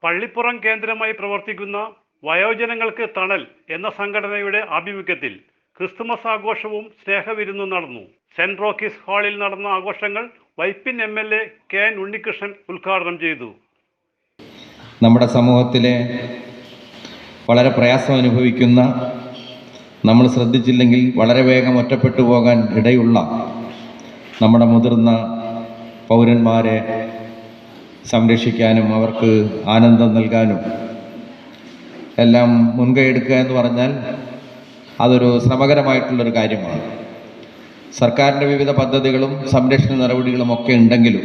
പള്ളിപ്പുറം കേന്ദ്രമായി പ്രവർത്തിക്കുന്ന വയോജനങ്ങൾക്ക് തണൽ എന്ന സംഘടനയുടെ ആഭിമുഖ്യത്തിൽ ക്രിസ്തുമസ് ആഘോഷവും സ്നേഹവിരുന്നും നടന്നു. സെന്റ് റോക്കീസ് ഹാളിൽ നടന്ന ആഘോഷങ്ങൾ വൈപ്പിൻ MLA KN ഉണ്ണികൃഷ്ണൻ ഉദ്ഘാടനം ചെയ്തു. നമ്മുടെ സമൂഹത്തിലെ വളരെ പ്രയാസം അനുഭവിക്കുന്ന, നമ്മൾ ശ്രദ്ധിച്ചില്ലെങ്കിൽ വളരെ വേഗം ഒറ്റപ്പെട്ടു പോകാൻ ഇടയുള്ള നമ്മുടെ മുതിർന്ന പൗരന്മാരെ സംരക്ഷിക്കാനും അവർക്ക് ആനന്ദം നൽകാനും എല്ലാം മുൻകൈ എടുക്കുക എന്ന് പറഞ്ഞാൽ അതൊരു ശ്രമകരമായിട്ടുള്ളൊരു കാര്യമാണ്. സർക്കാരിൻ്റെ വിവിധ പദ്ധതികളും സംരക്ഷണ നടപടികളും ഒക്കെ ഉണ്ടെങ്കിലും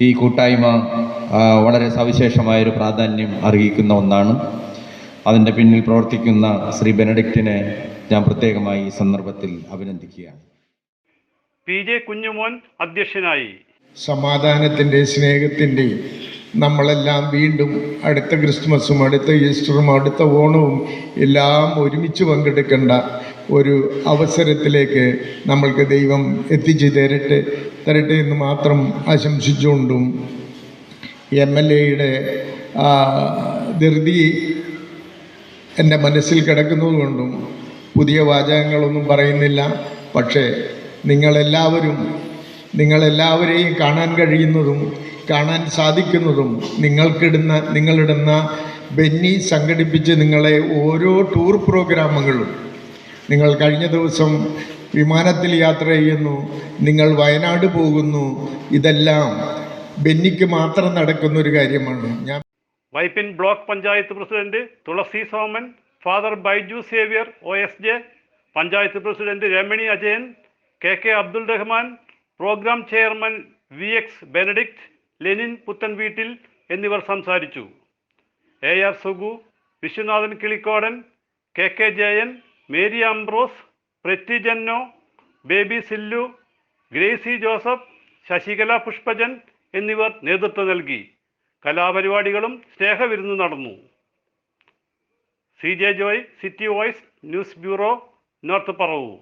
ഈ കൂട്ടായ്മ വളരെ സവിശേഷമായൊരു പ്രാധാന്യം അർഹിക്കുന്ന ഒന്നാണ്. അതിൻ്റെ പിന്നിൽ പ്രവർത്തിക്കുന്ന ശ്രീ ബെനഡിക്റ്റിനെ ഞാൻ പ്രത്യേകമായി ഈ സന്ദർഭത്തിൽ അഭിനന്ദിക്കുകയാണ്. PJ കുഞ്ഞുമോൻ അധ്യക്ഷനായി. സമാധാനത്തിൻ്റെ, സ്നേഹത്തിൻ്റെയും നമ്മളെല്ലാം വീണ്ടും അടുത്ത ക്രിസ്മസും അടുത്ത ഈസ്റ്ററും അടുത്ത ഓണവും എല്ലാം ഒരുമിച്ച് പങ്കെടുക്കേണ്ട ഒരു അവസരത്തിലേക്ക് നമ്മൾക്ക് ദൈവം എത്തിച്ചു തരട്ടെ എന്ന് മാത്രം ആശംസിച്ചുകൊണ്ടും MLAയുടെ ധൃതി എൻ്റെ മനസ്സിൽ കിടക്കുന്നതുകൊണ്ടും പുതിയ വാചകങ്ങളൊന്നും പറയുന്നില്ല. പക്ഷേ നിങ്ങളെല്ലാവരെയും കാണാൻ കഴിയുന്നതും കാണാൻ സാധിക്കുന്നതും നിങ്ങളിടുന്ന ബെന്നി സംഘടിപ്പിച്ച് നിങ്ങളെ ഓരോ ടൂർ പ്രോഗ്രാമുകളും, നിങ്ങൾ കഴിഞ്ഞ ദിവസം വിമാനത്തിൽ യാത്ര ചെയ്യുന്നു, നിങ്ങൾ വയനാട് പോകുന്നു, ഇതെല്ലാം ബെന്നിക്ക് മാത്രം നടക്കുന്നൊരു കാര്യമാണ്. Vypin block panchayat president Thulasi Soman, father Baiju Xavier OSJ, panchayat president Ramani Ajayan, KK Abdul Rahman, programme chairman VX Benedict, Lenin Puthenveettil എന്നിവർ സംസാരിച്ചു. AR Sugu, Viswanathan Kilikodan, KK Jayan, Mary Ambrose, Pretty Jenno, Baby Sillu, Gracy Joseph, Sasikala Pushpajan എന്നിവർ നേതൃത്വം നൽകി. കലാപരിപാടികളും സ്നേഹവിരുന്നും നടന്നു. CJ Joy, city voice, news bureau, north Paravur.